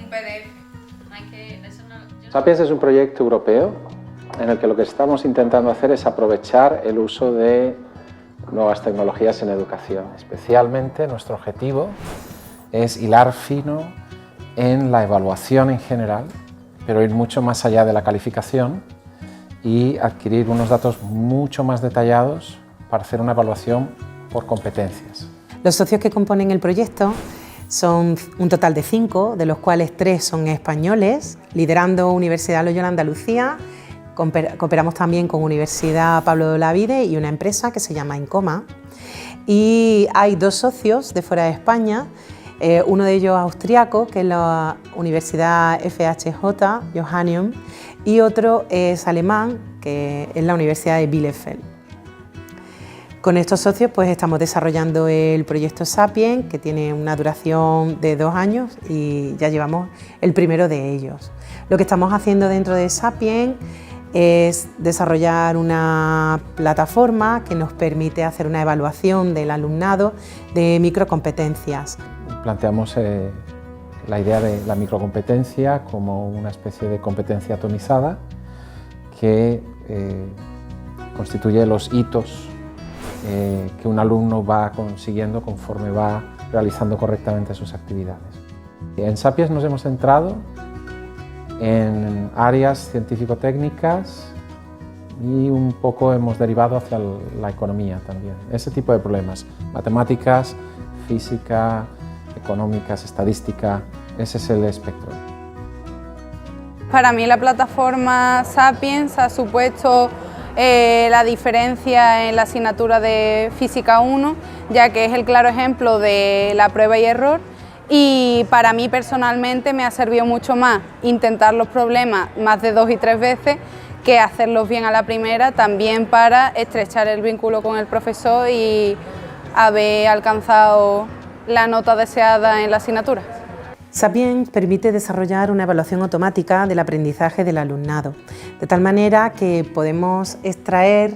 un PDF. Sapiens es un proyecto europeo en el que lo que estamos intentando hacer es aprovechar el uso de nuevas tecnologías en educación. Especialmente nuestro objetivo es hilar fino en la evaluación en general, pero ir mucho más allá de la calificación y adquirir unos datos mucho más detallados para hacer una evaluación por competencias. Los socios que componen el proyecto son un total de 5, de los cuales 3 son españoles, liderando Universidad Loyola Andalucía. Cooperamos también con Universidad Pablo de Olavide y una empresa que se llama Incoma. Y hay 2 socios de fuera de España, uno de ellos austriaco, que es la Universidad FHJ, Johannium, y otro es alemán, que es la Universidad de Bielefeld. Con estos socios pues estamos desarrollando el proyecto Sapiens, que tiene una duración de 2 años y ya llevamos el primero de ellos. Lo que estamos haciendo dentro de Sapiens es desarrollar una plataforma que nos permite hacer una evaluación del alumnado de microcompetencias. Planteamos la idea de la microcompetencia como una especie de competencia atomizada que constituye los hitos que un alumno va consiguiendo conforme va realizando correctamente sus actividades. En Sapiens nos hemos centrado en áreas científico-técnicas y un poco hemos derivado hacia la economía también. Ese tipo de problemas, matemáticas, física, económicas, estadística, ese es el espectro. Para mí la plataforma Sapiens ha supuesto la diferencia en la asignatura de Física 1, ya que es el claro ejemplo de la prueba y error, y para mí personalmente me ha servido mucho más intentar los problemas más de 2 y 3 veces que hacerlos bien a la primera, también para estrechar el vínculo con el profesor y haber alcanzado la nota deseada en la asignatura. Sapiens permite desarrollar una evaluación automática del aprendizaje del alumnado, de tal manera que podemos extraer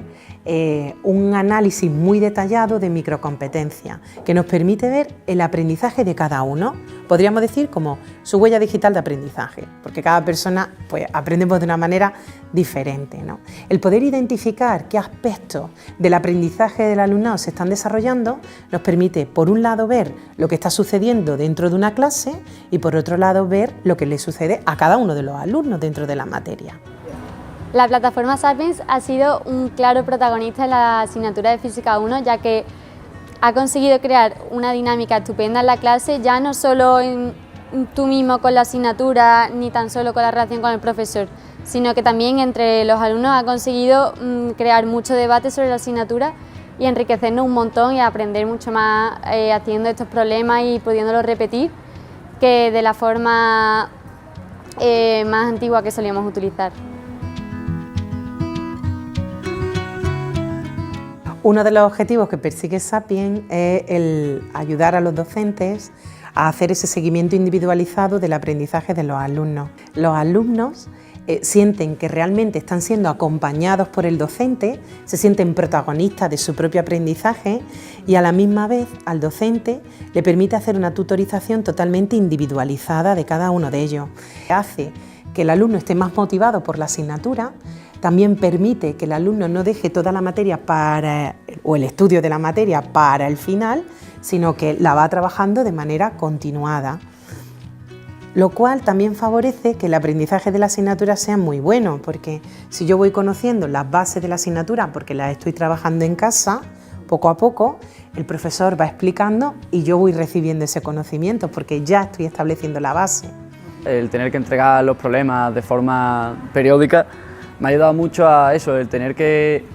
un análisis muy detallado de microcompetencia, que nos permite ver el aprendizaje de cada uno, podríamos decir como su huella digital de aprendizaje, porque cada persona pues, aprendemos de una manera diferente, ¿no? El poder identificar qué aspectos del aprendizaje del alumnado se están desarrollando nos permite, por un lado, ver lo que está sucediendo dentro de una clase y, por otro lado, ver lo que le sucede a cada uno de los alumnos dentro de la materia. La plataforma Sapiens ha sido un claro protagonista en la asignatura de Física 1, ya que ha conseguido crear una dinámica estupenda en la clase, ya no solo tú mismo con la asignatura, ni tan solo con la relación con el profesor, sino que también entre los alumnos ha conseguido crear mucho debate sobre la asignatura y enriquecernos un montón y aprender mucho más haciendo estos problemas y pudiéndolos repetir que de la forma más antigua que solíamos utilizar. Uno de los objetivos que persigue Sapiens es el ayudar a los docentes a hacer ese seguimiento individualizado del aprendizaje de los alumnos. Los alumnos sienten que realmente están siendo acompañados por el docente, se sienten protagonistas de su propio aprendizaje y a la misma vez al docente le permite hacer una tutorización totalmente individualizada de cada uno de ellos. Hace que el alumno esté más motivado por la asignatura. También permite que el alumno no deje toda la materia o el estudio de la materia para el final, sino que la va trabajando de manera continuada, lo cual también favorece que el aprendizaje de la asignatura sea muy bueno, porque si yo voy conociendo las bases de la asignatura porque las estoy trabajando en casa, poco a poco el profesor va explicando y yo voy recibiendo ese conocimiento porque ya estoy estableciendo la base. El tener que entregar los problemas de forma periódica me ha ayudado mucho a eso, el tener que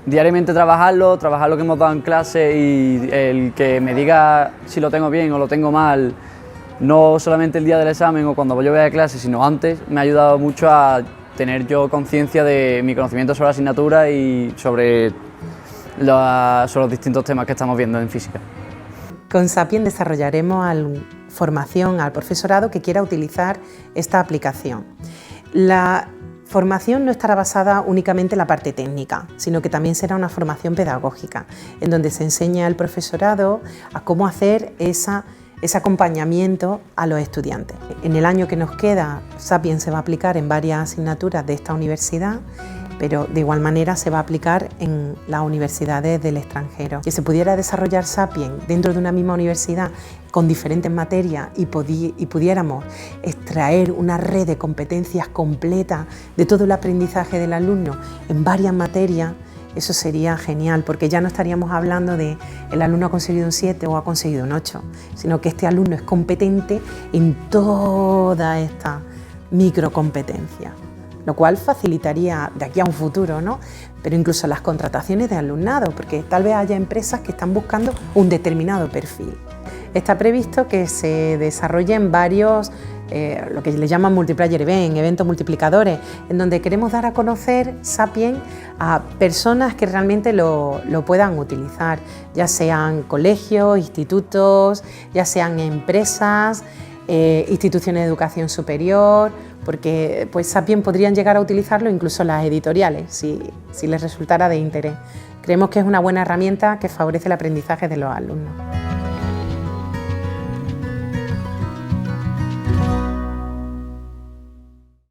diariamente trabajar lo que hemos dado en clase y el que me diga si lo tengo bien o lo tengo mal, no solamente el día del examen o cuando yo vaya a clase, sino antes, me ha ayudado mucho a tener yo conciencia de mi conocimiento sobre la asignatura y sobre los distintos temas que estamos viendo en física. Con Sapiens desarrollaremos formación al profesorado que quiera utilizar esta aplicación. La formación no estará basada únicamente en la parte técnica, sino que también será una formación pedagógica, en donde se enseña al profesorado a cómo hacer esa ese acompañamiento a los estudiantes. En el año que nos queda, Sapiens se va a aplicar en varias asignaturas de esta universidad, pero de igual manera se va a aplicar en las universidades del extranjero. Que se pudiera desarrollar Sapiens dentro de una misma universidad con diferentes materias y pudiéramos extraer una red de competencias completa de todo el aprendizaje del alumno en varias materias, eso sería genial, porque ya no estaríamos hablando de el alumno ha conseguido un 7 o ha conseguido un 8, sino que este alumno es competente en toda esta microcompetencia, lo cual facilitaría de aquí a un futuro, ¿no? Pero incluso las contrataciones de alumnado, porque tal vez haya empresas que están buscando un determinado perfil. Está previsto que se desarrollen varios, lo que le llaman multiplayer event, eventos multiplicadores, en donde queremos dar a conocer Sapiens a personas que realmente lo puedan utilizar, ya sean colegios, institutos, ya sean empresas, instituciones de educación superior, porque pues Sapiens podrían llegar a utilizarlo incluso las editoriales, si les resultara de interés. Creemos que es una buena herramienta que favorece el aprendizaje de los alumnos.